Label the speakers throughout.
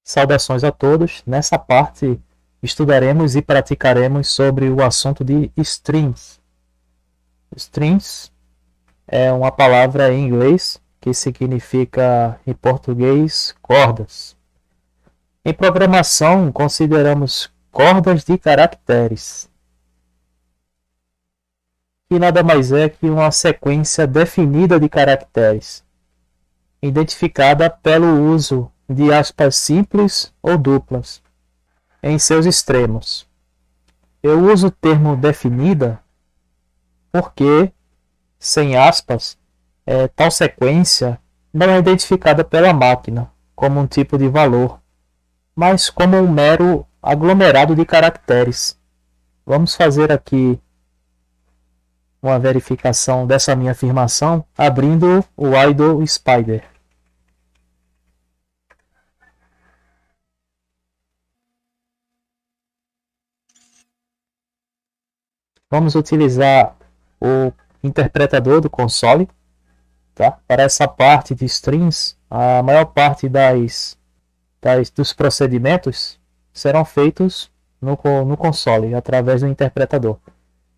Speaker 1: Saudações a todos. Nessa parte estudaremos e praticaremos sobre o assunto de strings. Strings é uma palavra em inglês que significa em português cordas. Em programação consideramos cordas de caracteres, que nada mais é que uma sequência definida de caracteres, identificada pelo uso de aspas simples ou duplas em seus extremos. Eu uso o termo definida porque, sem aspas, tal sequência não é identificada pela máquina como um tipo de valor, mas como um mero aglomerado de caracteres. Vamos fazer aqui uma verificação dessa minha afirmação abrindo o Idle Spider. Vamos utilizar o interpretador do console, tá? Para essa parte de strings, a maior parte dos procedimentos serão feitos no console, através do interpretador.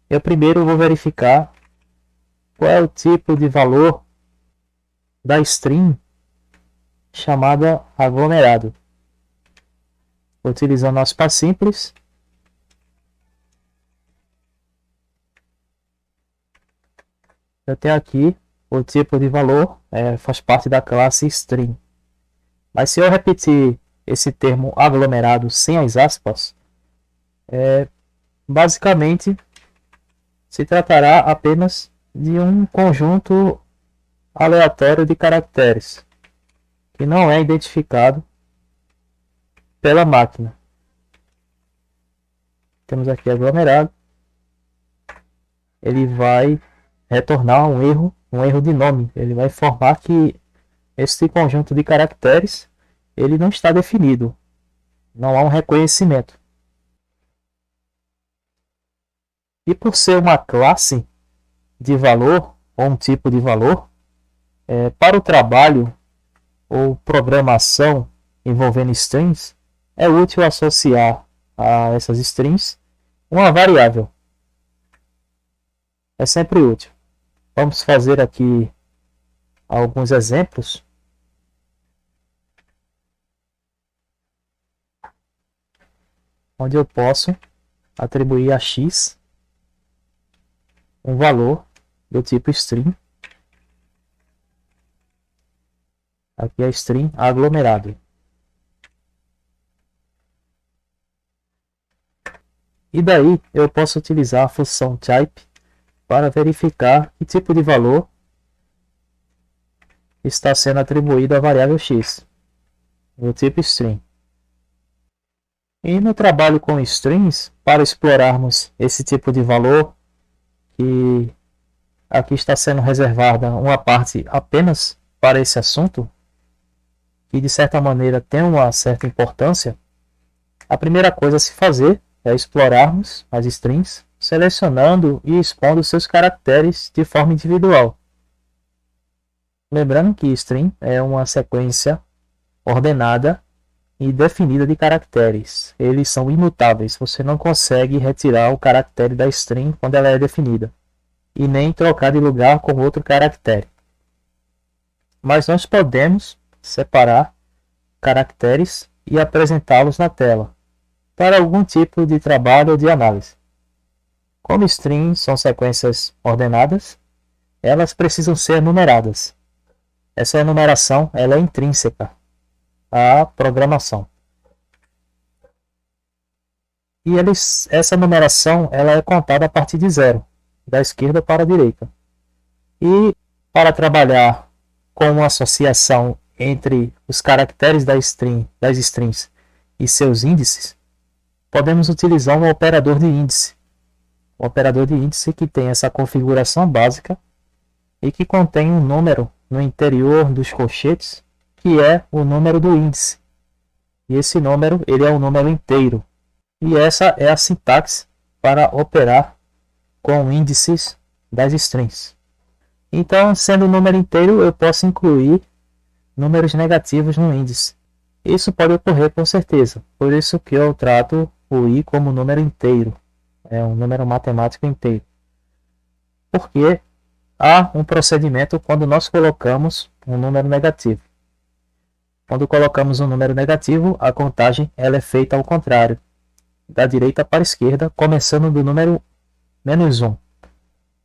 Speaker 1: Eu primeiro vou verificar qual é o tipo de valor da string chamada aglomerado. Utilizando aspas simples, eu tenho aqui o tipo de valor, faz parte da classe string. Mas se eu repetir esse termo aglomerado sem as aspas, basicamente se tratará apenas de um conjunto aleatório de caracteres que não é identificado pela máquina. Temos aqui aglomerado. Ele vai retornar um erro de nome. Ele vai informar que esse conjunto de caracteres ele não está definido. Não há um reconhecimento. E por ser uma classe de valor ou um tipo de valor, para o trabalho ou programação envolvendo strings, é útil associar a essas strings uma variável. É sempre útil. Vamos fazer aqui alguns exemplos. Onde eu posso atribuir a x um valor do tipo string. Aqui é a string aglomerado. E daí eu posso utilizar a função type para verificar que tipo de valor está sendo atribuído à variável x, do tipo string. E no trabalho com strings, para explorarmos esse tipo de valor, que aqui está sendo reservada uma parte apenas para esse assunto, que de certa maneira tem uma certa importância, a primeira coisa a se fazer é explorarmos as strings, selecionando e expondo seus caracteres de forma individual. Lembrando que string é uma sequência ordenada e definida de caracteres. Eles são imutáveis, você não consegue retirar o caractere da string quando ela é definida, e nem trocar de lugar com outro caractere. Mas nós podemos separar caracteres e apresentá-los na tela, para algum tipo de trabalho ou de análise. Como strings são sequências ordenadas, elas precisam ser numeradas. Essa numeração ela é intrínseca à programação. E essa numeração ela é contada a partir de zero, da esquerda para a direita. E para trabalhar com uma associação entre os caracteres das strings e seus índices, podemos utilizar um operador de índice. Um operador de índice que tem essa configuração básica e que contém um número no interior dos colchetes, que é o número do índice. E esse número ele é um número inteiro. E essa é a sintaxe para operar com índices das strings. Então, sendo um número inteiro, eu posso incluir números negativos no índice. Isso pode ocorrer com certeza, por isso que eu trato o i como número inteiro, é um número matemático inteiro. Porque há um procedimento quando nós colocamos um número negativo. Quando colocamos um número negativo, a contagem ela é feita ao contrário, da direita para a esquerda, começando do número menos 1.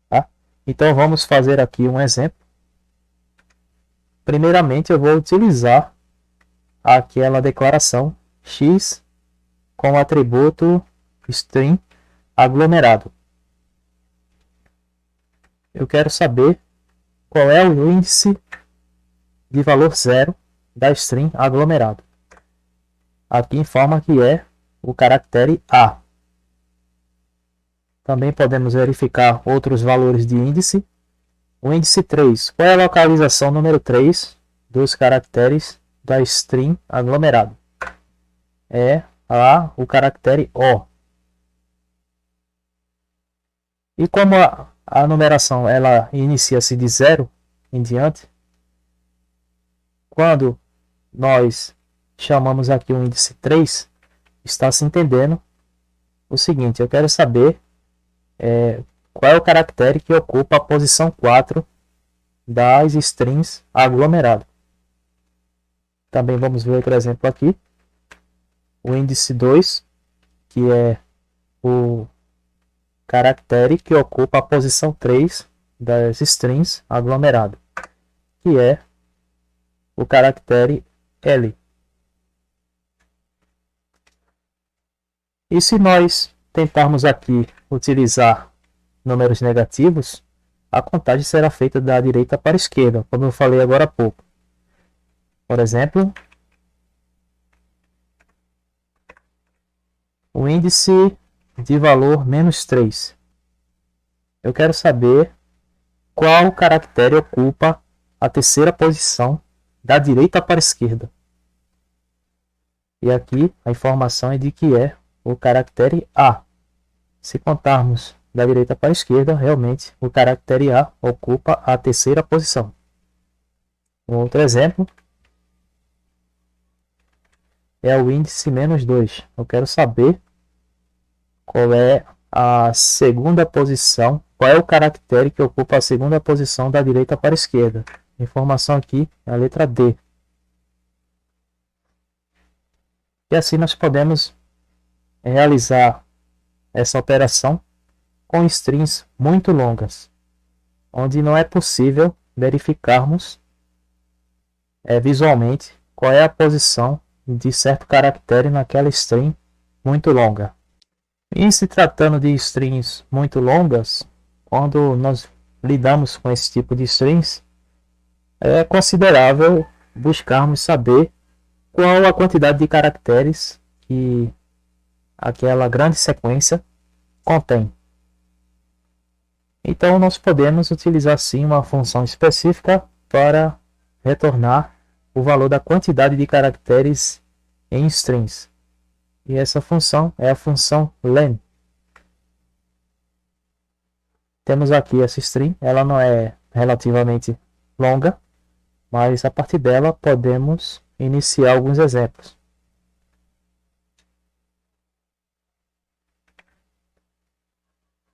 Speaker 1: Tá? Então vamos fazer aqui um exemplo. Primeiramente eu vou utilizar aquela declaração x com o atributo string aglomerado. Eu quero saber qual é o índice de valor zero da string aglomerado. Aqui informa que é o caractere A. Também podemos verificar outros valores de índice. O índice 3. Qual é a localização número 3 dos caracteres da string aglomerado? É o caractere O. E como a numeração ela inicia-se de 0 em diante, quando nós chamamos aqui o índice 3, está se entendendo o seguinte: eu quero saber qual é o caractere que ocupa a posição 4 das strings aglomerado. Também vamos ver outro exemplo aqui. O índice 2, que é o caractere que ocupa a posição 3 das strings aglomerado, que é o caractere L. E se nós tentarmos aqui utilizar números negativos, a contagem será feita da direita para a esquerda, como eu falei agora há pouco. Por exemplo, o índice de valor menos 3. Eu quero saber qual caractere ocupa a terceira posição da direita para a esquerda. E aqui a informação é de que é o caractere A. Se contarmos da direita para a esquerda, realmente o caractere A ocupa a terceira posição. Um outro exemplo é o índice menos 2. Eu quero saber qual é a segunda posição, qual é o caractere que ocupa a segunda posição da direita para a esquerda. A informação aqui é a letra D. E assim nós podemos realizar essa operação com strings muito longas, onde não é possível verificarmos visualmente qual é a posição de certo caractere naquela string muito longa. E se tratando de strings muito longas, quando nós lidamos com esse tipo de strings, é considerável buscarmos saber qual a quantidade de caracteres que aquela grande sequência contém. Então nós podemos utilizar sim uma função específica para retornar o valor da quantidade de caracteres em strings. E essa função é a função len. Temos aqui essa string, ela não é relativamente longa, mas a partir dela podemos iniciar alguns exemplos.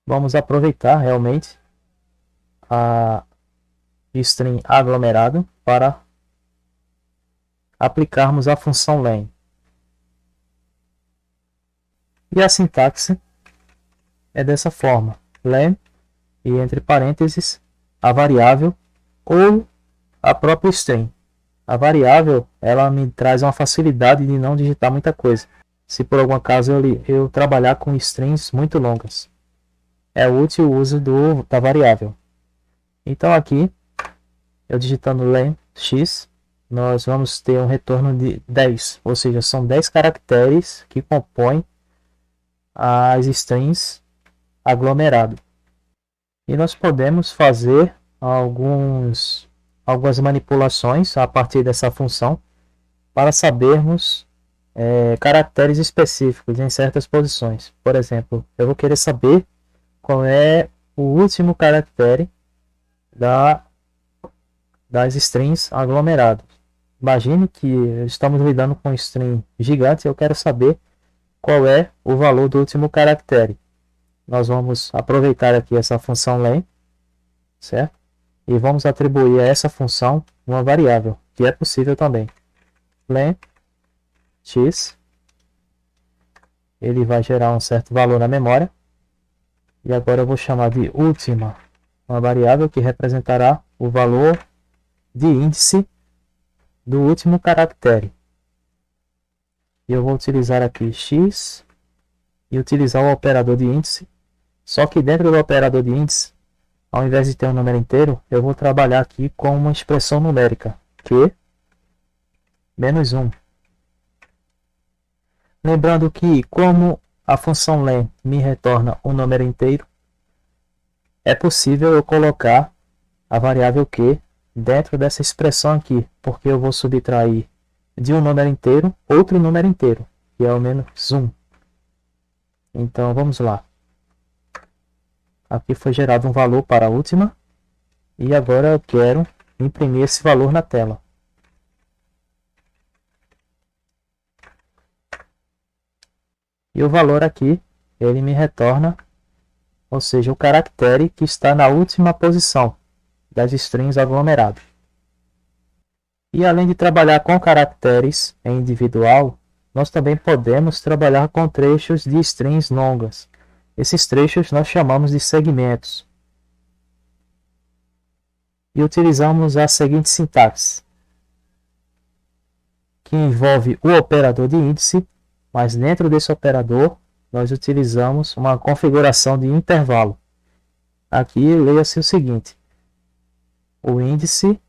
Speaker 1: Vamos aproveitar realmente a string aglomerado para aplicarmos a função len. E a sintaxe é dessa forma: len e entre parênteses a variável ou a própria string. A variável ela me traz uma facilidade de não digitar muita coisa. Se por algum acaso eu trabalhar com strings muito longas, é útil o uso da variável. Então aqui, eu digitando len x, nós vamos ter um retorno de 10, ou seja, são 10 caracteres que compõem as strings aglomerado. E nós podemos fazer algumas manipulações a partir dessa função para sabermos caracteres específicos em certas posições. Por exemplo, eu vou querer saber qual é o último caractere das strings aglomeradas. Imagine que estamos lidando com um string gigante e eu quero saber qual é o valor do último caractere. Nós vamos aproveitar aqui essa função len, certo? E vamos atribuir a essa função uma variável, que é possível também. Len x, ele vai gerar um certo valor na memória. E agora eu vou chamar de última, uma variável que representará o valor de índice do último caractere. E eu vou utilizar aqui x e utilizar o operador de índice. Só que dentro do operador de índice, ao invés de ter um número inteiro, eu vou trabalhar aqui com uma expressão numérica, que menos 1. Lembrando que, como a função len me retorna um número inteiro, é possível eu colocar a variável q dentro dessa expressão aqui, porque eu vou subtrair de um número inteiro outro número inteiro, que é o menos 1. Então vamos lá. Aqui foi gerado um valor para a última, e agora eu quero imprimir esse valor na tela. E o valor aqui, ele me retorna, ou seja, o caractere que está na última posição das strings aglomeradas. E além de trabalhar com caracteres em individual, nós também podemos trabalhar com trechos de strings longas. Esses trechos nós chamamos de segmentos. E utilizamos a seguinte sintaxe, que envolve o operador de índice, mas dentro desse operador nós utilizamos uma configuração de intervalo. Aqui leia-se o seguinte: o índice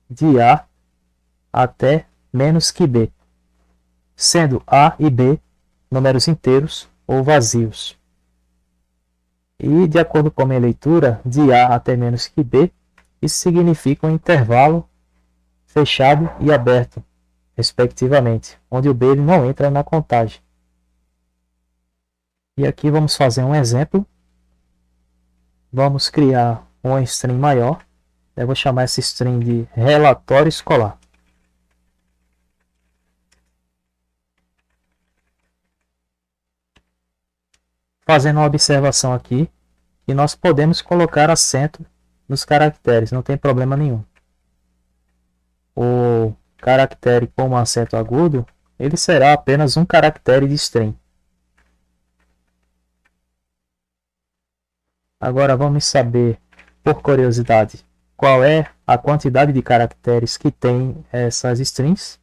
Speaker 1: de A até menos que B, sendo A e B números inteiros ou vazios. E de acordo com a minha leitura, de A até menos que B, isso significa um intervalo fechado e aberto, respectivamente, onde o B ele não entra na contagem. E aqui vamos fazer um exemplo. Vamos criar uma string maior. Eu vou chamar essa string de relatório escolar. Fazendo uma observação aqui, que nós podemos colocar acento nos caracteres, não tem problema nenhum. O caractere com acento agudo, ele será apenas um caractere de string. Agora vamos saber, por curiosidade, qual é a quantidade de caracteres que tem essas strings.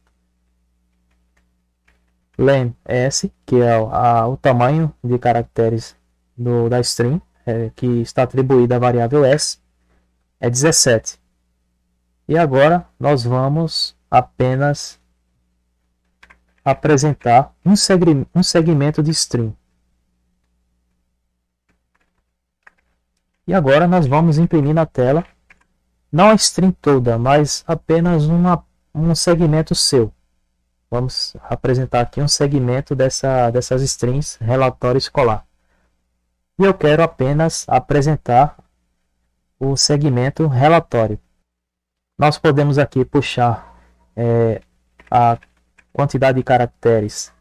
Speaker 1: Len s, que é o tamanho de caracteres da string, que está atribuída à variável s, é 17. E agora nós vamos apenas apresentar um segmento de string. E agora nós vamos imprimir na tela, não a string toda, mas apenas um segmento seu. Vamos apresentar aqui um segmento dessas strings relatório escolar. E eu quero apenas apresentar o segmento relatório. Nós podemos aqui puxar a quantidade de caracteres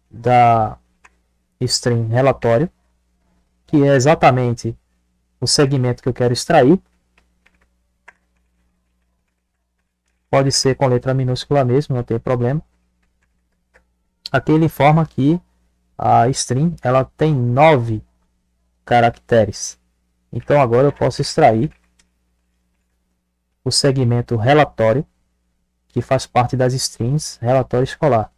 Speaker 1: da string relatório, que é exatamente o segmento que eu quero extrair. Pode ser com letra minúscula mesmo, não tem problema. Aqui ele informa que a string ela tem 9 caracteres. Então agora eu posso extrair o segmento relatório, que faz parte das strings relatório escolar.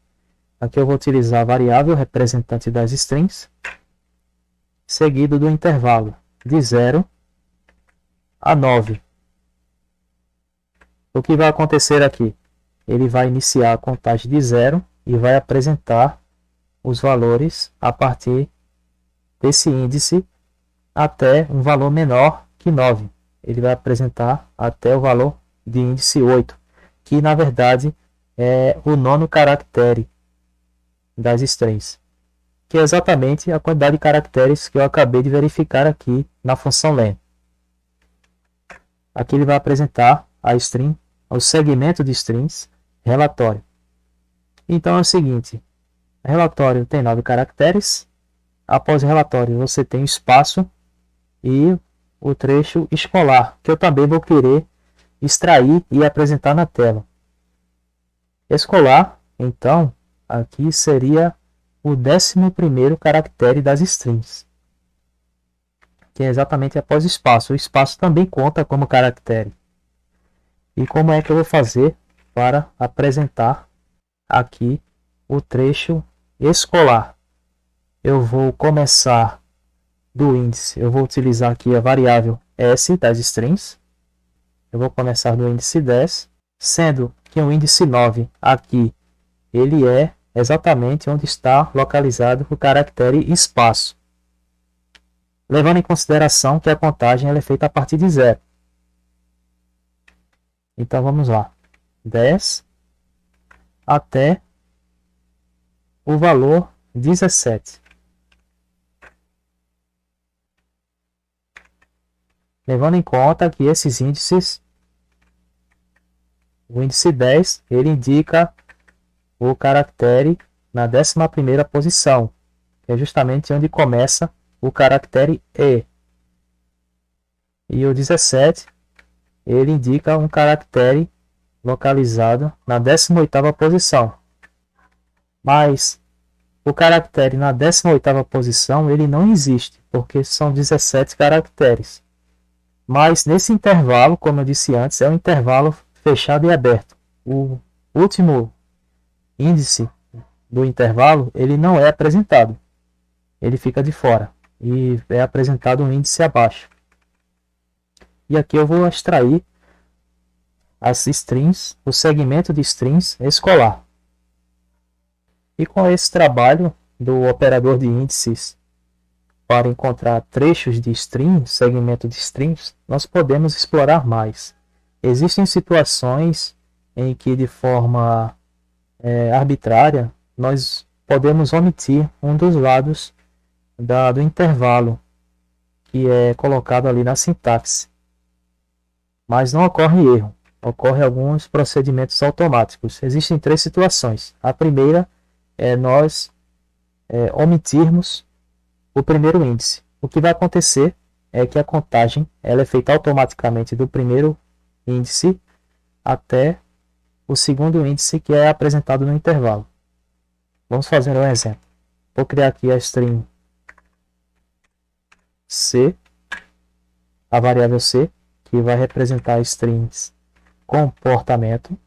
Speaker 1: Aqui eu vou utilizar a variável representante das strings, seguido do intervalo de 0 a 9. O que vai acontecer aqui? Ele vai iniciar a contagem de 0 e vai apresentar os valores a partir desse índice até um valor menor que 9. Ele vai apresentar até o valor de índice 8, que na verdade é o nono caractere das strings, que é exatamente a quantidade de caracteres que eu acabei de verificar aqui na função len. Aqui ele vai apresentar a string, o segmento de strings, relatório. Então é o seguinte, relatório tem 9 caracteres, após o relatório você tem o espaço e o trecho escolar, que eu também vou querer extrair e apresentar na tela. Escolar, então, aqui seria o 11º caractere das strings, que é exatamente após o espaço. O espaço também conta como caractere. E como é que eu vou fazer para apresentar aqui o trecho escolar? Eu vou começar do índice, eu vou utilizar aqui a variável s das strings. Eu vou começar do índice 10, sendo que o índice 9 aqui, ele é exatamente onde está localizado o caractere espaço, levando em consideração que a contagem ela é feita a partir de 0. Então vamos lá, 10 até o valor 17. Levando em conta que esses índices, o índice 10, ele indica o caractere na 11ª posição, que é justamente onde começa o caractere E. E o 17, ele indica um caractere localizado na 18ª posição. Mas o caractere na 18ª posição, ele não existe, porque são 17 caracteres. Mas nesse intervalo, como eu disse antes, é um intervalo fechado e aberto. O último índice do intervalo, ele não é apresentado. Ele fica de fora e é apresentado um índice abaixo. E aqui eu vou extrair as strings, o segmento de strings escolar. E com esse trabalho do operador de índices para encontrar trechos de string, segmento de strings, nós podemos explorar mais. Existem situações em que de forma arbitrária nós podemos omitir um dos lados do intervalo que é colocado ali na sintaxe. Mas não ocorre erro, ocorre alguns procedimentos automáticos. Existem 3 situações. A primeira é nós omitirmos o primeiro índice. O que vai acontecer é que a contagem ela é feita automaticamente do primeiro índice até o segundo índice que é apresentado no intervalo. Vamos fazer um exemplo. Vou criar aqui a string C, a variável C, que vai representar strings comportamento.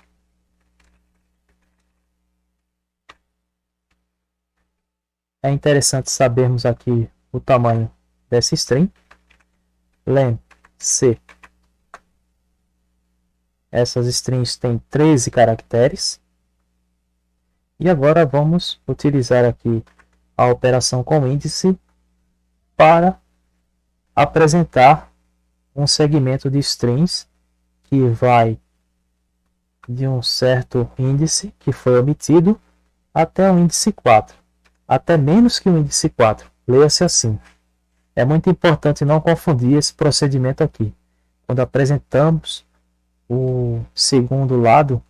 Speaker 1: É interessante sabermos aqui o tamanho dessa string. Len C. Essas strings têm 13 caracteres. E agora vamos utilizar aqui a operação com índice para apresentar um segmento de strings que vai de um certo índice que foi omitido até o índice 4. Até menos que o índice 4. Leia-se assim. É muito importante não confundir esse procedimento aqui. Quando apresentamos o segundo lado,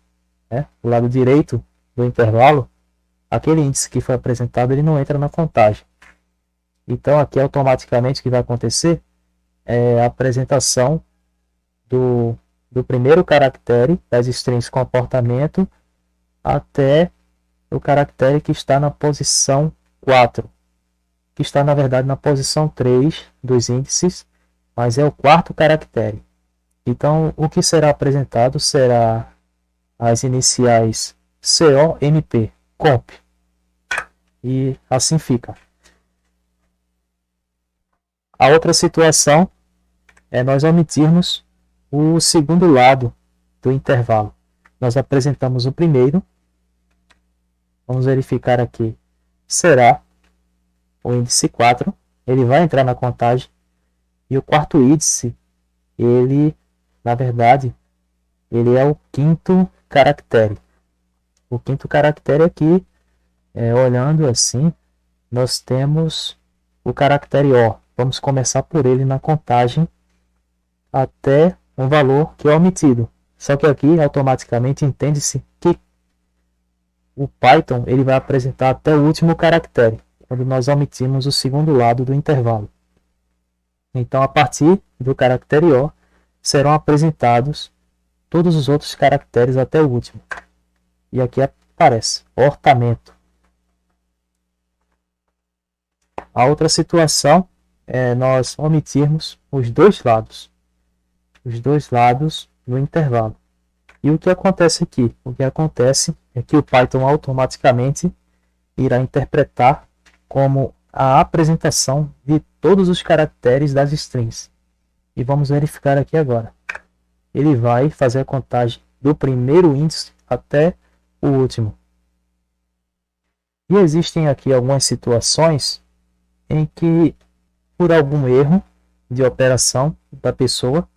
Speaker 1: o lado direito do intervalo, aquele índice que foi apresentado ele não entra na contagem. Então aqui automaticamente o que vai acontecer é a apresentação do primeiro caractere das strings comportamento até o caractere que está na posição 4, que está na verdade na posição 3 dos índices, mas é o 4º caractere. Então o que será apresentado será as iniciais COMP, comp, e assim fica. A outra situação é nós omitirmos o segundo lado do intervalo. Nós apresentamos o primeiro. Vamos verificar aqui. Será o índice 4. Ele vai entrar na contagem. E o 4º índice, ele, na verdade, ele é o 5º caractere. O 5º caractere aqui, olhando assim, nós temos o caractere O. Vamos começar por ele na contagem até um valor que é omitido. Só que aqui automaticamente entende-se que o Python ele vai apresentar até o último caractere, quando nós omitimos o segundo lado do intervalo. Então, a partir do caractere O, serão apresentados todos os outros caracteres até o último. E aqui aparece ortamento. A outra situação é nós omitirmos os dois lados no intervalo. E o que acontece aqui? O que acontece é que o Python automaticamente irá interpretar como a apresentação de todos os caracteres das strings. E vamos verificar aqui agora. Ele vai fazer a contagem do primeiro índice até o último. E existem aqui algumas situações em que, por algum erro de operação da pessoa,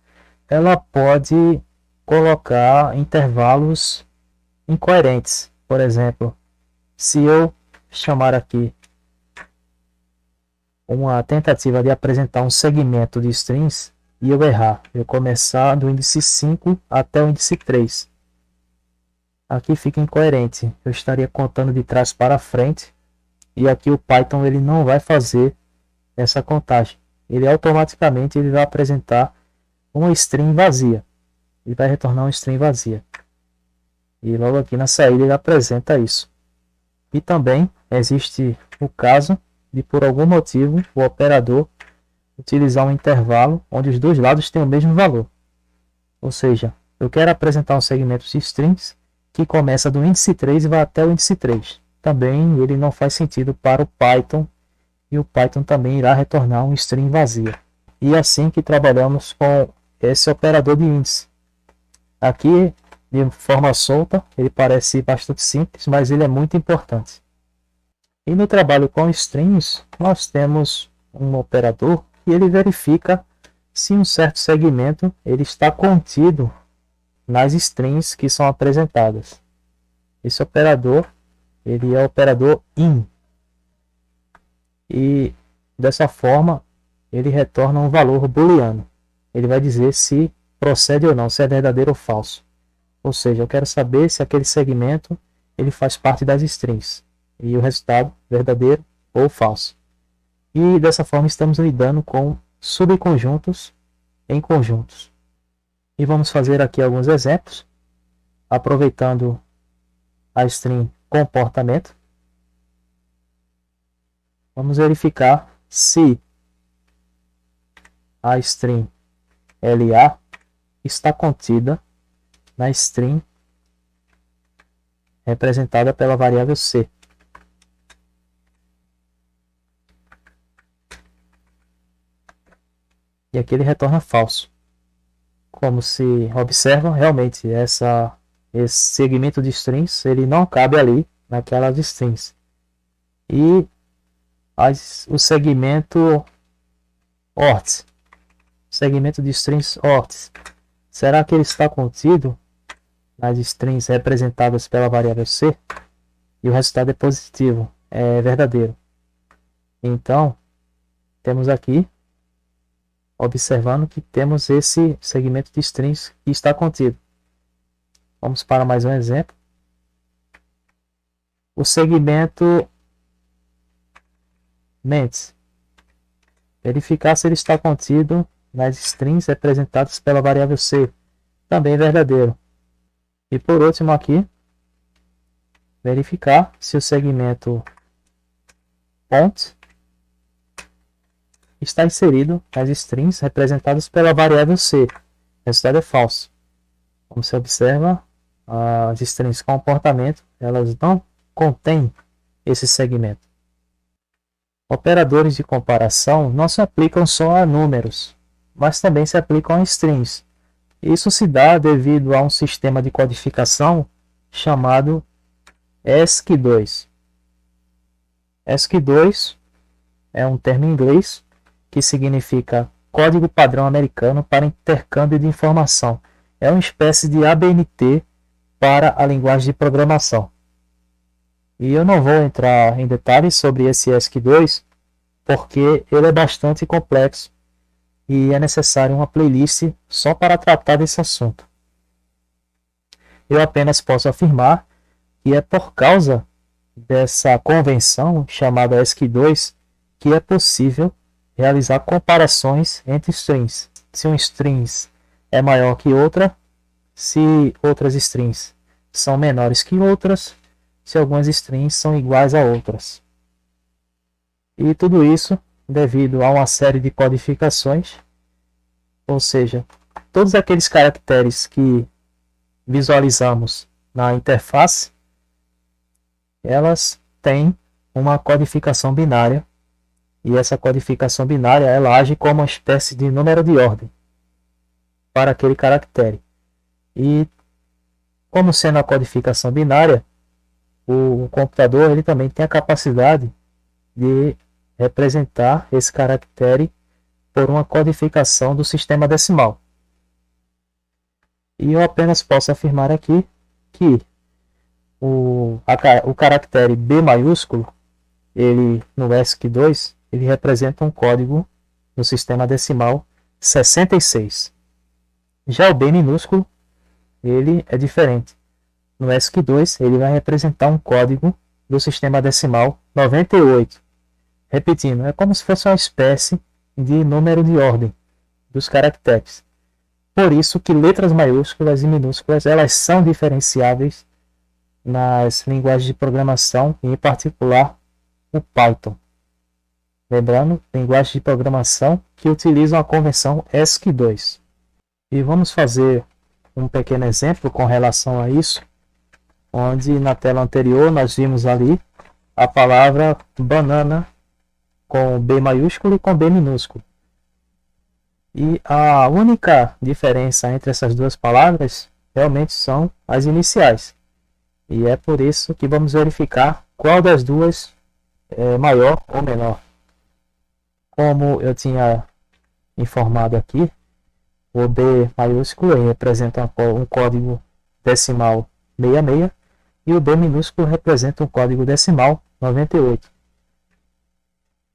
Speaker 1: ela pode colocar intervalos incoerentes. Por exemplo, se eu chamar aqui uma tentativa de apresentar um segmento de strings e eu errar, eu começar do índice 5 até o índice 3. Aqui fica incoerente, eu estaria contando de trás para frente e aqui o Python ele não vai fazer essa contagem. Ele automaticamente vai apresentar uma string vazia. Ele vai retornar uma string vazia. E logo aqui na saída ele apresenta isso. E também existe o caso de, por algum motivo, o operador utilizar um intervalo onde os dois lados têm o mesmo valor. Ou seja, eu quero apresentar um segmento de strings que começa do índice 3 e vai até o índice 3. Também ele não faz sentido para o Python e o Python também irá retornar uma string vazia. E assim que trabalhamos com esse operador de índice. Aqui, de forma solta, ele parece bastante simples, mas ele é muito importante. E no trabalho com strings, nós temos um operador que ele verifica se um certo segmento ele está contido nas strings que são apresentadas. Esse operador ele é o operador in. E dessa forma ele retorna um valor booleano. Ele vai dizer se procede ou não, se é verdadeiro ou falso. Ou seja, eu quero saber se aquele segmento ele faz parte das strings. E o resultado, verdadeiro ou falso. E dessa forma estamos lidando com subconjuntos em conjuntos. E vamos fazer aqui alguns exemplos, aproveitando a string comportamento. Vamos verificar se a string LA está contida na string representada pela variável C. E aqui ele retorna falso. Como se observam, realmente esse segmento de strings ele não cabe ali naquelas strings. E o segmento ORT, segmento de strings ORT, será que ele está contido nas strings representadas pela variável C? E o resultado é positivo, é verdadeiro. Então, temos aqui, observando que temos esse segmento de strings que está contido. Vamos para mais um exemplo. O segmento ment. Verificar se ele está contido nas strings representadas pela variável C. Também verdadeiro. E por último aqui, verificar se o segmento pont está inserido nas strings representadas pela variável C. O resultado é falso. Como se observa, as strings comportamento, elas não contêm esse segmento. Operadores de comparação não se aplicam só a números, mas também se aplicam a strings. Isso se dá devido a um sistema de codificação chamado ESC2. ESC2 é um termo em inglês que significa Código Padrão Americano para Intercâmbio de Informação. É uma espécie de ABNT para a linguagem de programação. E eu não vou entrar em detalhes sobre esse ESC2, porque ele é bastante complexo e é necessário uma playlist só para tratar desse assunto. Eu apenas posso afirmar que E é por causa dessa convenção chamada ESC2 que é possível realizar comparações entre strings. Se um strings é maior que outra, se outras strings são menores que outras, se algumas strings são iguais a outras. E tudo isso devido a uma série de codificações, ou seja, todos aqueles caracteres que visualizamos na interface, elas têm uma codificação binária, e essa codificação binária ela age como uma espécie de número de ordem para aquele caractere. E como sendo a codificação binária, o computador ele também tem a capacidade de representar esse caractere por uma codificação do sistema decimal. E eu apenas posso afirmar aqui que o caractere B maiúsculo, ele no ESC2, ele representa um código no sistema decimal 66. Já o B minúsculo, ele é diferente. No ESC2, ele vai representar um código do sistema decimal 98. Repetindo, é como se fosse uma espécie de número de ordem dos caracteres. Por isso que letras maiúsculas e minúsculas elas são diferenciáveis nas linguagens de programação, e em particular o Python. Lembrando, linguagens de programação que utilizam a convenção ESC2. E vamos fazer um pequeno exemplo com relação a isso, onde na tela anterior nós vimos ali a palavra banana com B maiúsculo e com B minúsculo. E a única diferença entre essas duas palavras realmente são as iniciais. E é por isso que vamos verificar qual das duas é maior ou menor. Como eu tinha informado aqui, o B maiúsculo representa um código decimal 66 e o B minúsculo representa um código decimal 98.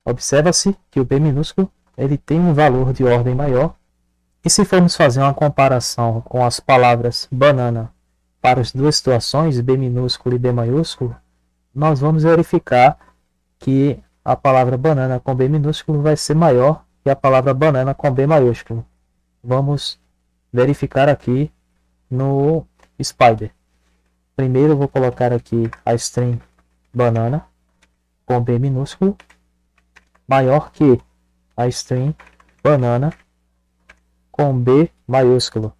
Speaker 1: Observa-se que o B minúsculo ele tem um valor de ordem maior, e se formos fazer uma comparação com as palavras banana para as duas situações, B minúsculo e B maiúsculo, nós vamos verificar que a palavra banana com B minúsculo vai ser maior que a palavra banana com B maiúsculo. Vamos verificar aqui no Spider. Primeiro eu vou colocar aqui a string banana com B minúsculo maior que a string banana com B maiúsculo.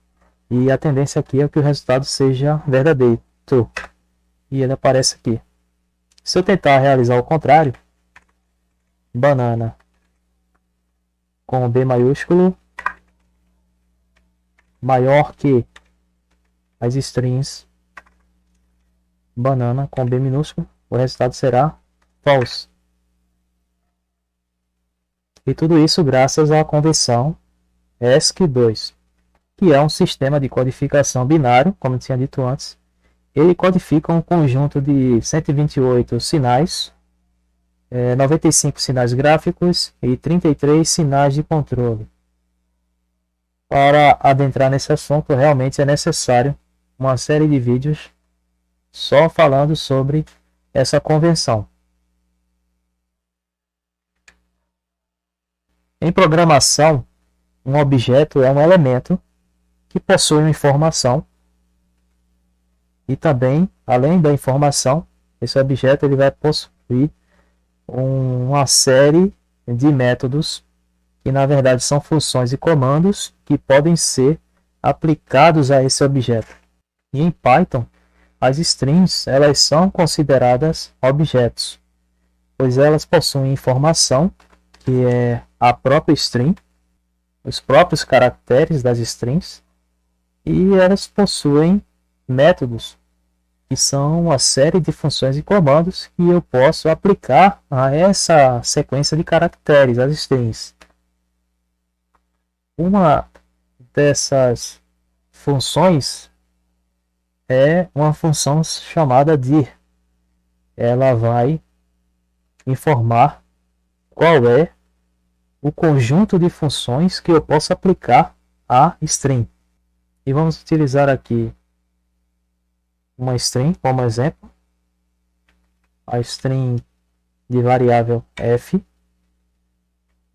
Speaker 1: E a tendência aqui é que o resultado seja verdadeiro, true. E ele aparece aqui. Se eu tentar realizar o contrário, banana com B maiúsculo maior que as strings banana com B minúsculo, o resultado será false. E tudo isso graças à convenção ESC2, que é um sistema de codificação binário, como eu tinha dito antes. Ele codifica um conjunto de 128 sinais, 95 sinais gráficos e 33 sinais de controle. Para adentrar nesse assunto, realmente é necessário uma série de vídeos só falando sobre essa convenção. Em programação, um objeto é um elemento que possui uma informação, e também, além da informação, esse objeto ele vai possuir uma série de métodos que na verdade são funções e comandos que podem ser aplicados a esse objeto. E em Python, as strings elas são consideradas objetos, pois elas possuem informação, que é a própria string, os próprios caracteres das strings, e elas possuem métodos, que são uma série de funções e comandos que eu posso aplicar a essa sequência de caracteres, as strings. Uma dessas funções é uma função chamada dir. Ela vai informar qual é o conjunto de funções que eu posso aplicar a string. E vamos utilizar aqui uma string como exemplo. a string de variável f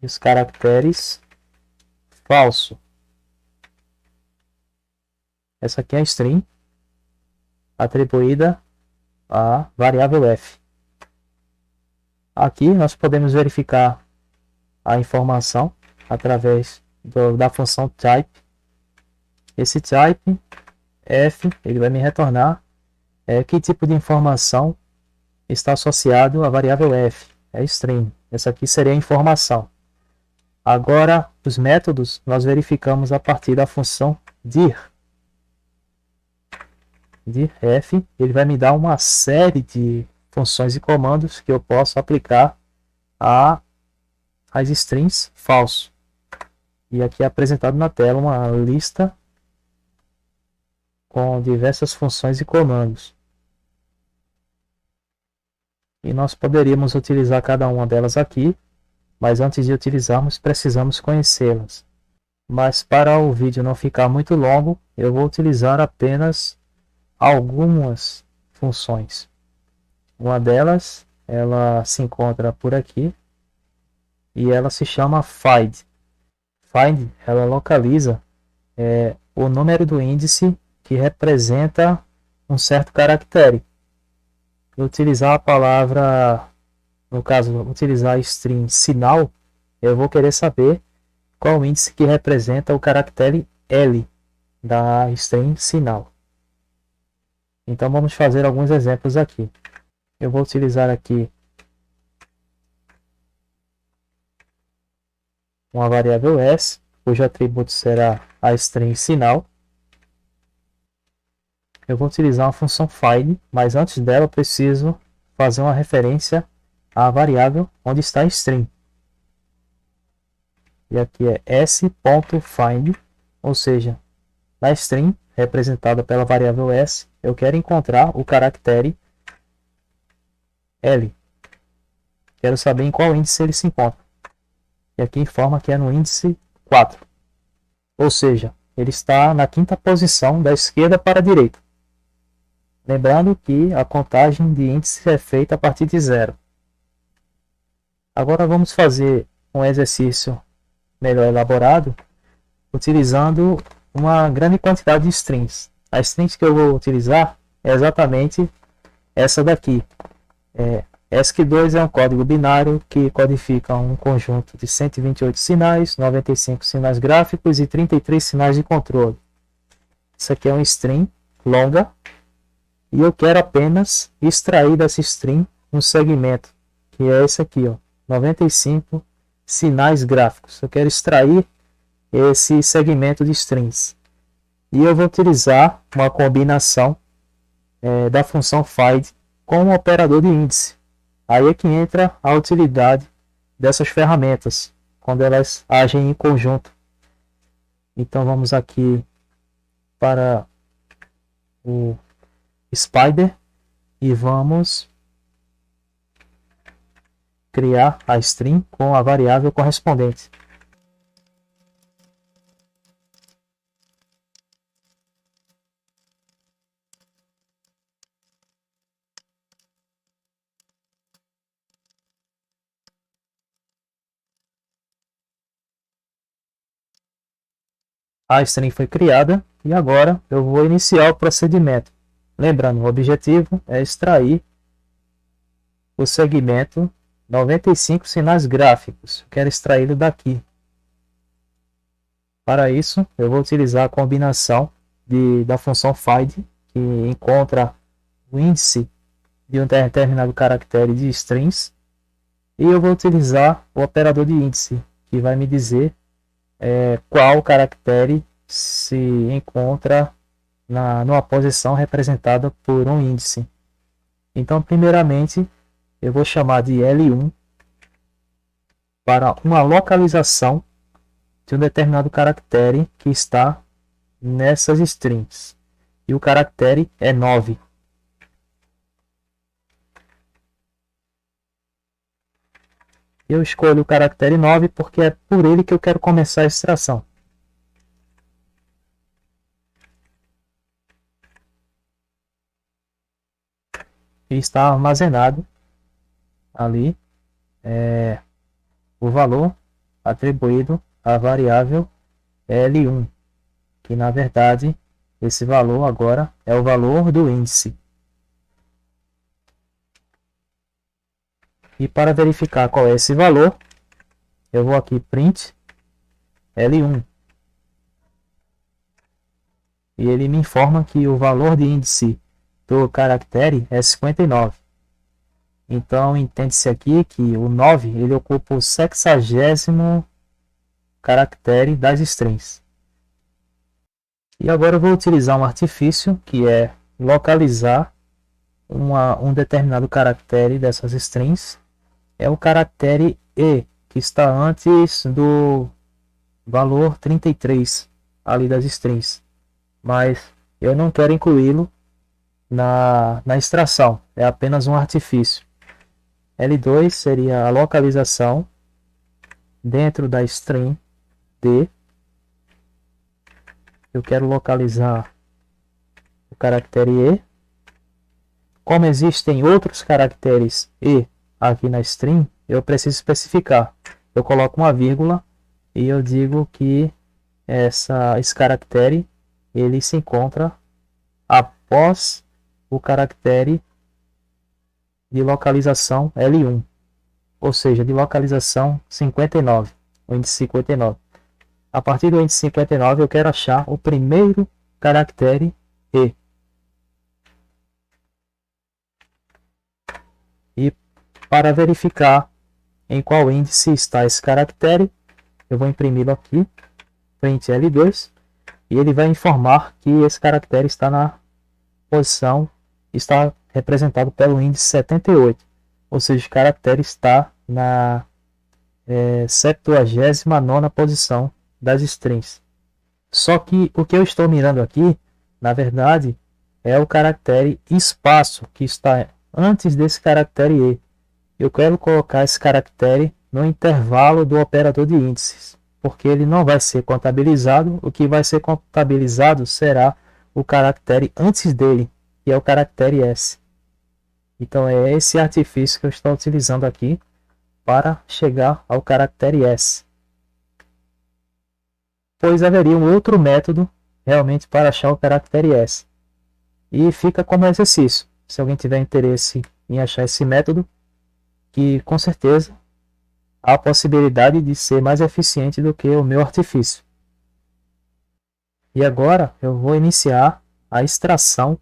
Speaker 1: e os caracteres falso. Essa aqui é a string atribuída à variável f. Aqui nós podemos verificar a informação através da função type. Esse type f ele vai me retornar que tipo de informação está associado à variável f. É string. Essa aqui seria a informação. Agora, os métodos nós verificamos a partir da função dir. Dirf, ele vai me dar uma série de funções e comandos que eu posso aplicar às strings falso. E aqui é apresentado na tela uma lista com diversas funções e comandos. E nós poderíamos utilizar cada uma delas aqui, mas antes de utilizarmos, precisamos conhecê-las. Mas para o vídeo não ficar muito longo, eu vou utilizar apenas algumas funções. Uma delas, ela se encontra por aqui e ela se chama find. Find, ela localiza o número do índice que representa um certo caractere. Utilizar a palavra, no caso, utilizar a string sinal, eu vou querer saber qual o índice que representa o caractere L da string sinal. Então vamos fazer alguns exemplos aqui. Eu vou utilizar aqui uma variável s, cujo atributo será a string sinal. Eu vou utilizar uma função find, mas antes dela eu preciso fazer uma referência à variável onde está a string. E aqui é s.find, ou seja, na string representada pela variável s, eu quero encontrar o caractere L. Quero saber em qual índice ele se encontra. E aqui informa que é no índice 4. Ou seja, ele está na quinta posição da esquerda para a direita. Lembrando que a contagem de índices é feita a partir de 0. Agora vamos fazer um exercício melhor elaborado, utilizando uma grande quantidade de strings. As strings que eu vou utilizar é exatamente essa daqui. ESC2 é um código binário que codifica um conjunto de 128 sinais, 95 sinais gráficos e 33 sinais de controle. Isso aqui é um string longa e eu quero apenas extrair dessa string um segmento, que é esse aqui, ó, 95 sinais gráficos. Eu quero extrair esse segmento de strings. E eu vou utilizar uma combinação da função find com o operador de índice. Aí é que entra a utilidade dessas ferramentas, quando elas agem em conjunto. Então vamos aqui para o Spider e vamos criar a string com a variável correspondente. A string foi criada e agora eu vou iniciar o procedimento. Lembrando, o objetivo é extrair o segmento 95 sinais gráficos. Eu quero extraí-lo daqui. Para isso, eu vou utilizar a combinação da função find, que encontra o índice de um determinado caractere de strings, e eu vou utilizar o operador de índice, que vai me dizer qual caractere se encontra numa posição representada por um índice. Então, primeiramente, eu vou chamar de L1 para uma localização de um determinado caractere que está nessas strings. E o caractere é 9. Eu escolho o caractere 9 porque é por ele que eu quero começar a extração. E está armazenado ali o valor atribuído à variável L1, que na verdade esse valor agora é o valor do índice. E para verificar qual é esse valor, eu vou aqui print L1. E ele me informa que o valor de índice do caractere é 59. Então entende-se aqui que o 9 ele ocupa o 60º caractere das strings. E agora eu vou utilizar um artifício que é localizar um determinado caractere dessas strings. É o caractere E, que está antes do valor 33 ali das strings. Mas eu não quero incluí-lo na extração, é apenas um artifício. L2 seria a localização dentro da string D. Eu quero localizar o caractere E. Como existem outros caracteres E aqui na string, eu preciso especificar. Eu coloco uma vírgula e eu digo que esse caractere ele se encontra após o caractere de localização L1, ou seja, de localização 59, o índice 59. A partir do índice 59 eu quero achar o primeiro caractere E. E para verificar em qual índice está esse caractere, eu vou imprimi-lo aqui, print L2, e ele vai informar que esse caractere está na posição, está representado pelo índice 78, ou seja, o caractere está na 79ª posição das strings. Só que o que eu estou mirando aqui, na verdade, é o caractere espaço, que está antes desse caractere E. Eu quero colocar esse caractere no intervalo do operador de índices, porque ele não vai ser contabilizado. O que vai ser contabilizado será o caractere antes dele, que é o caractere S. Então é esse artifício que eu estou utilizando aqui para chegar ao caractere S. Pois haveria um outro método realmente para achar o caractere S. E fica como exercício. Se alguém tiver interesse em achar esse método, que com certeza há a possibilidade de ser mais eficiente do que o meu artifício. E agora eu vou iniciar a extração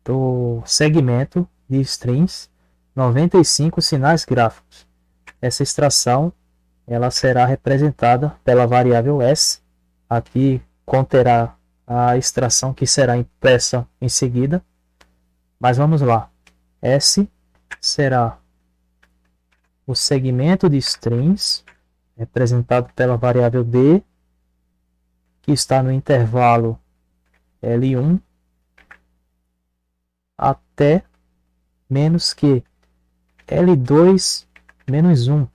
Speaker 1: do segmento de strings 95 sinais gráficos. Essa extração ela será representada pela variável S. Aqui conterá a extração que será impressa em seguida. Mas vamos lá. S será o segmento de strings representado pela variável D, que está no intervalo L1 até menos que L2 menos 1.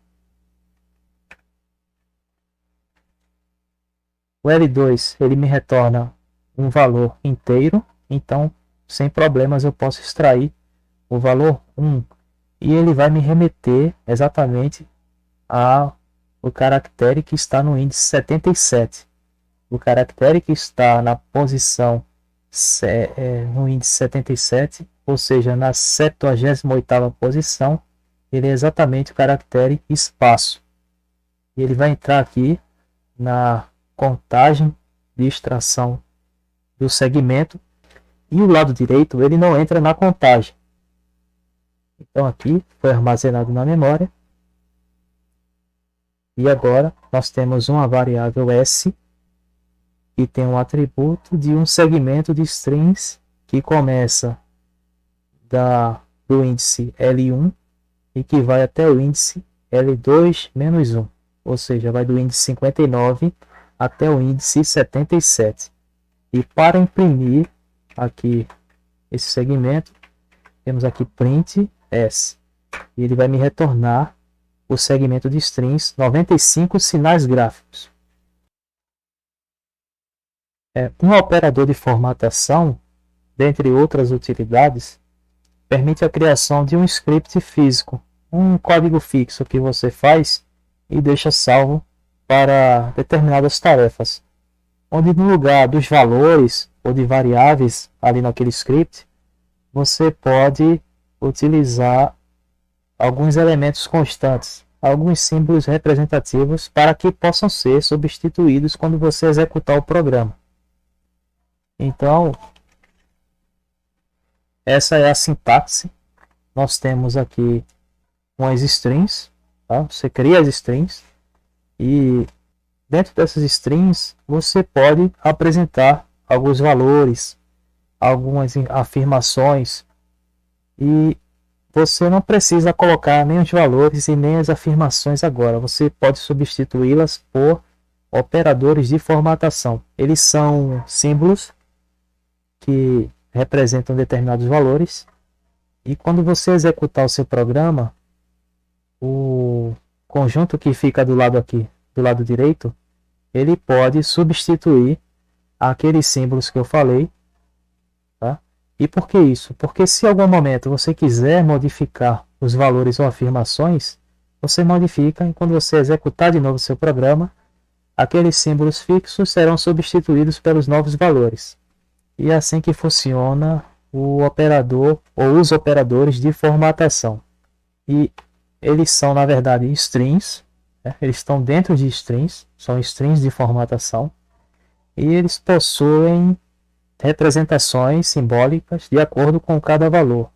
Speaker 1: O L2 ele me retorna um valor inteiro, então sem problemas eu posso extrair o valor 1 e ele vai me remeter exatamente ao caractere que está no índice 77. O caractere que está na posição no índice 77, ou seja, na 78ª posição, ele é exatamente o caractere espaço. E ele vai entrar aqui na contagem de extração do segmento, e o lado direito ele não entra na contagem. Então aqui foi armazenado na memória. E agora nós temos uma variável S que tem um atributo de um segmento de strings que começa do índice L1 e que vai até o índice L2 menos 1. Ou seja, vai do índice 59 até o índice 77. E para imprimir aqui esse segmento, temos aqui print S. E ele vai me retornar o segmento de strings 95 sinais gráficos. Um operador de formatação, dentre outras utilidades, permite a criação de um script físico um código fixo que você faz e deixa salvo para determinadas tarefas, onde no lugar dos valores ou de variáveis ali naquele script, você pode utilizar alguns elementos constantes, alguns símbolos representativos para que possam ser substituídos quando você executar o programa. Então, essa é a sintaxe. Nós temos aqui umas strings, tá? Você cria as strings e dentro dessas strings você pode apresentar alguns valores, algumas afirmações e você não precisa colocar nem os valores e nem as afirmações agora. Você pode substituí-las por operadores de formatação. Eles são símbolos que representam determinados valores e quando você executar o seu programa, o conjunto que fica do lado aqui, do lado direito, ele pode substituir aqueles símbolos que eu falei, tá? E por que isso? Porque se em algum momento você quiser modificar os valores ou afirmações, você modifica e quando você executar de novo o seu programa, aqueles símbolos fixos serão substituídos pelos novos valores. E é assim que funciona o operador ou os operadores de formatação. E eles são, na verdade, strings, né? Eles estão dentro de strings, são strings de formatação, e eles possuem representações simbólicas de acordo com cada valor.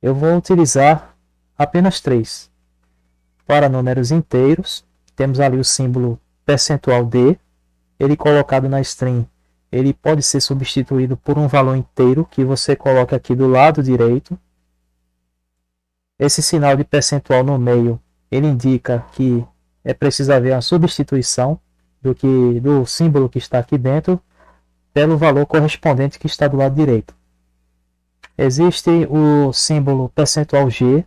Speaker 1: Eu vou utilizar apenas 3. Para números inteiros, temos ali o símbolo percentual %d, ele colocado na string, ele pode ser substituído por um valor inteiro que você coloca aqui do lado direito. Esse sinal de percentual no meio, ele indica que é preciso haver uma substituição do símbolo que está aqui dentro pelo valor correspondente que está do lado direito. Existe o símbolo percentual %g,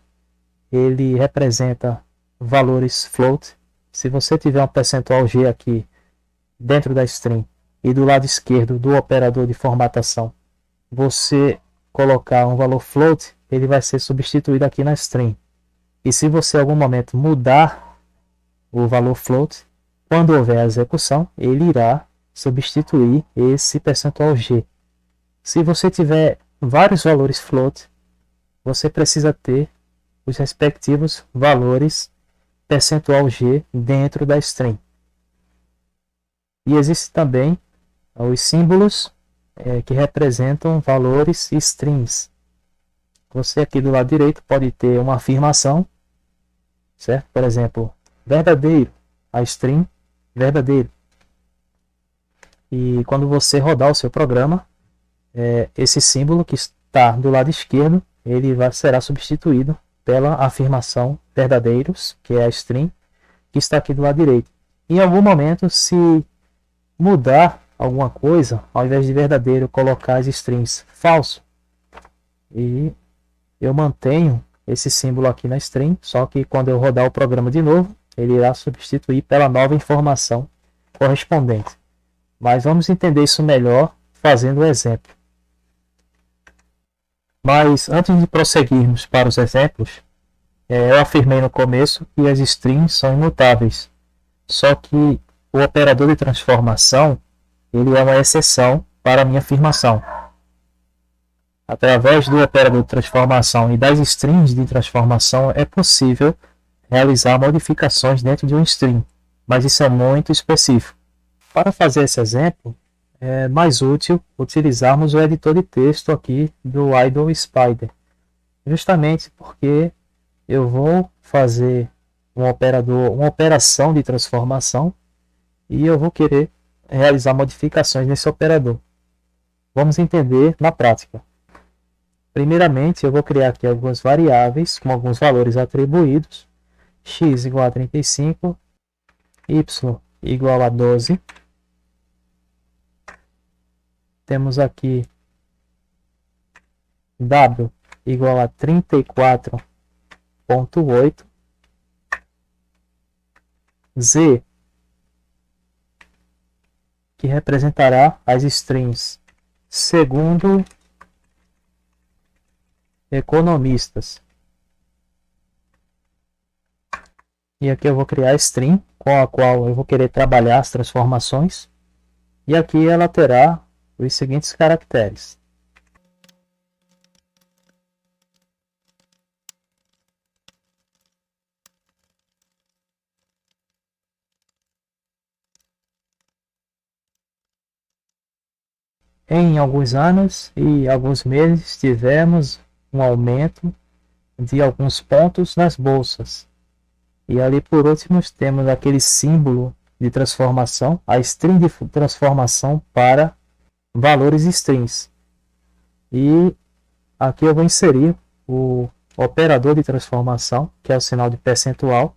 Speaker 1: ele representa valores float. Se você tiver um percentual %g aqui dentro da string e do lado esquerdo do operador de formatação, você colocar um valor float, ele vai ser substituído aqui na string. E se você em algum momento mudar o valor float, quando houver a execução, ele irá substituir esse percentual %g. Se você tiver vários valores float, você precisa ter os respectivos valores percentual %g dentro da string. E existe também os símbolos que representam valores strings. Você aqui do lado direito pode ter uma afirmação, certo? Por exemplo, verdadeiro, a string verdadeiro. E quando você rodar o seu programa, esse símbolo que está do lado esquerdo, ele será substituído pela afirmação verdadeiros, que é a string, que está aqui do lado direito. Em algum momento, se mudar alguma coisa, ao invés de verdadeiro, colocar as strings falso, e eu mantenho esse símbolo aqui na string, só que quando eu rodar o programa de novo, ele irá substituir pela nova informação correspondente. Mas vamos entender isso melhor fazendo o exemplo. Mas antes de prosseguirmos para os exemplos, eu afirmei no começo que as strings são imutáveis. Só que o operador de transformação, ele é uma exceção para a minha afirmação. Através do operador de transformação e das strings de transformação é possível realizar modificações dentro de um string, mas isso é muito específico. Para fazer esse exemplo, é mais útil utilizarmos o editor de texto aqui do Idle Spider, justamente porque eu vou fazer uma operação de transformação e eu vou querer realizar modificações nesse operador. Vamos entender na prática. Primeiramente, eu vou criar aqui algumas variáveis com alguns valores atribuídos. X igual a 35, Y igual a 12. Temos aqui W igual a 34.8. Z, que representará as strings segundo economistas. E aqui eu vou criar a string com a qual eu vou querer trabalhar as transformações. E aqui ela terá os seguintes caracteres. Em alguns anos e alguns meses tivemos um aumento de alguns pontos nas bolsas. E ali por último temos aquele símbolo de transformação, a string de transformação para valores strings. E aqui eu vou inserir o operador de transformação, que é o sinal de percentual.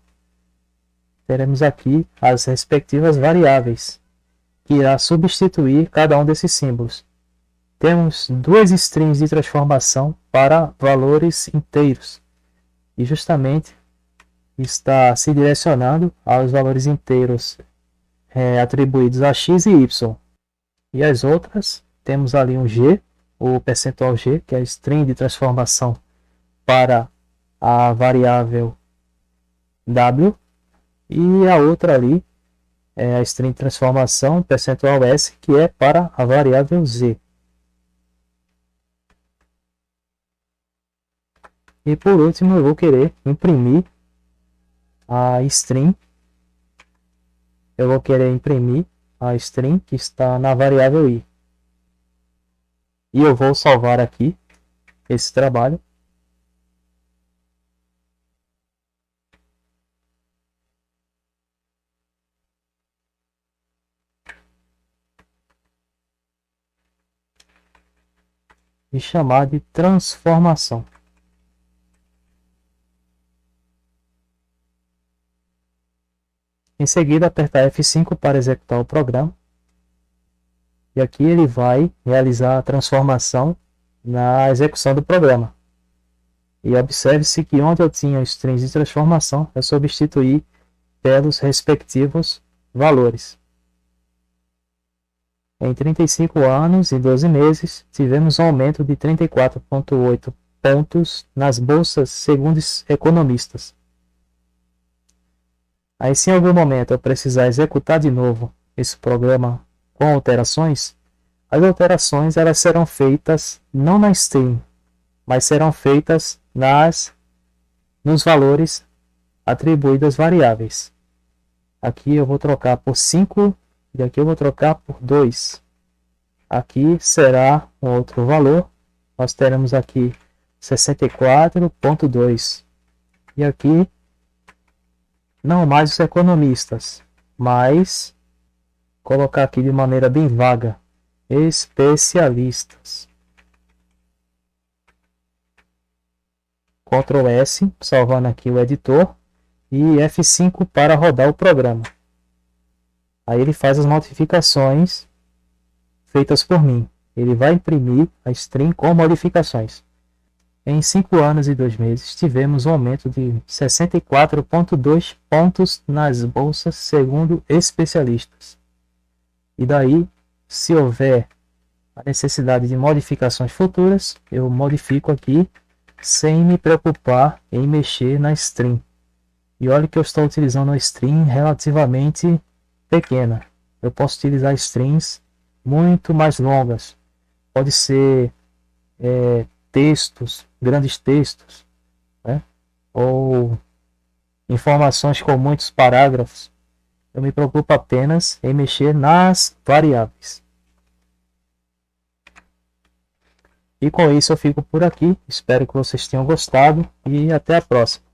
Speaker 1: Teremos aqui as respectivas variáveis, que irá substituir cada um desses símbolos. Temos duas strings de transformação para valores inteiros, e justamente está se direcionando aos valores inteiros atribuídos a x e y. E as outras, temos ali um g, o percentual g, que é a string de transformação para a variável w, e a outra ali é a string de transformação percentual s, que é para a variável z. E por último eu vou querer imprimir a string. Eu vou querer imprimir a string que está na variável i. E eu vou salvar aqui esse trabalho. E chamar de transformação. Em seguida, apertar F5 para executar o programa. E aqui ele vai realizar a transformação na execução do programa. E observe-se que onde eu tinha strings de transformação, eu substituí pelos respectivos valores. Em 35 anos e 12 meses, tivemos um aumento de 34,8 pontos nas bolsas segundo economistas. Aí, se em algum momento eu precisar executar de novo esse programa com alterações, as alterações elas serão feitas não na string, mas serão feitas nos valores atribuídos às variáveis. Aqui eu vou trocar por 5 e aqui eu vou trocar por 2. Aqui será um outro valor. Nós teremos aqui 64,2. E aqui não mais os economistas, mas colocar aqui de maneira bem vaga, especialistas. Ctrl S, salvando aqui o editor, e F5 para rodar o programa. Aí ele faz as modificações feitas por mim. Ele vai imprimir a string com modificações. Em 5 anos e 2 meses, tivemos um aumento de 64,2 pontos nas bolsas, segundo especialistas. E daí, se houver a necessidade de modificações futuras, eu modifico aqui, sem me preocupar em mexer na string. E olha que eu estou utilizando uma string relativamente pequena. Eu posso utilizar strings muito mais longas. Pode ser textos, grandes textos, né? Ou informações com muitos parágrafos. Eu me preocupo apenas em mexer nas variáveis. E com isso eu fico por aqui. Espero que vocês tenham gostado e até a próxima.